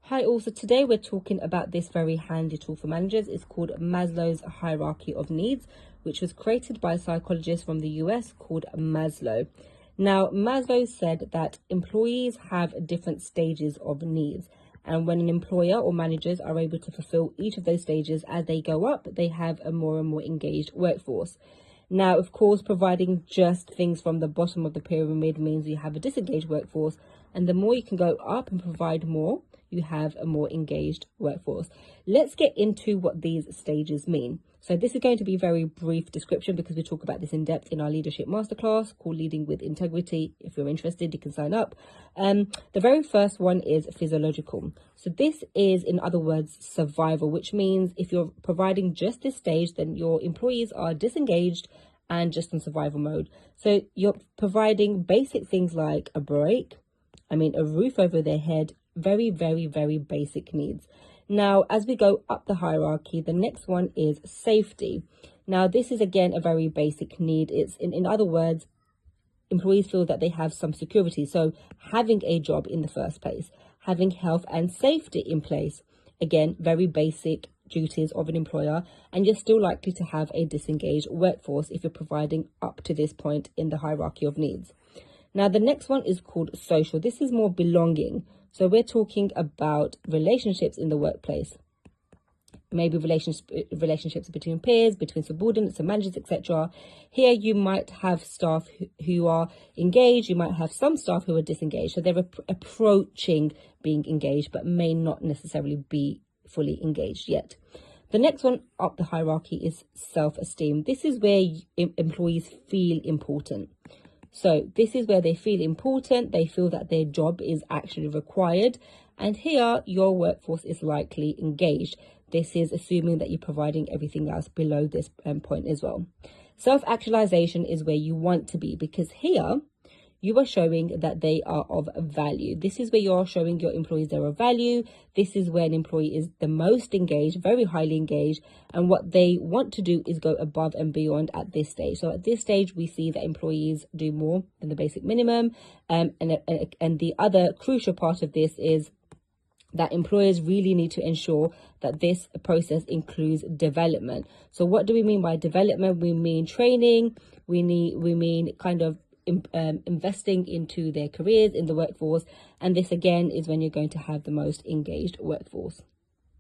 Hi, also today we're talking about this very handy tool for managers. It's called Maslow's hierarchy of needs, which was created by a psychologist from the US called Maslow. Now, Maslow said that employees have different stages of needs. And when an employer or managers are able to fulfill each of those stages as they go up, they have a more and more engaged workforce. Now, of course, providing just things from the bottom of the pyramid means you have a disengaged workforce. And the more you can go up and provide more, you have a more engaged workforce. Let's get into what these stages mean. So this is going to be a very brief description because we talk about this in depth in our leadership masterclass called Leading with Integrity. If you're interested, you can sign up. The very first one is physiological. So this is, in other words, survival, which means if you're providing just this stage, then your employees are disengaged and just in survival mode. So you're providing basic things like a break, a roof over their head, very, very, very basic needs. Now, as we go up the hierarchy, the next one is safety. Now, this is again a very basic need. It's in other words, employees feel that they have some security. So having a job in the first place, having health and safety in place, again, very basic duties of an employer, and you're still likely to have a disengaged workforce if you're providing up to this point in the hierarchy of needs. Now, the next one is called social. This is more belonging. So we're talking about relationships in the workplace, maybe relationships between peers, between subordinates and managers, etc. Here you might have staff who are engaged. You might have some staff who are disengaged. So they're approaching being engaged, but may not necessarily be fully engaged yet. The next one up the hierarchy is self-esteem. This is where employees feel important. So this is where they feel important, they feel that their job is actually required, and here your workforce is likely engaged. This is assuming that you're providing everything else below this point as well. Self-actualization is where you want to be, because here you are showing that they are of value. This is where you're showing your employees they're of value. This is where an employee is the most engaged, very highly engaged. And what they want to do is go above and beyond at this stage. So at this stage, we see that employees do more than the basic minimum. And the other crucial part of this is that employers really need to ensure that this process includes development. So what do we mean by development? We mean training. We mean kind of investing into their careers in the workforce, and this again is when you're going to have the most engaged workforce.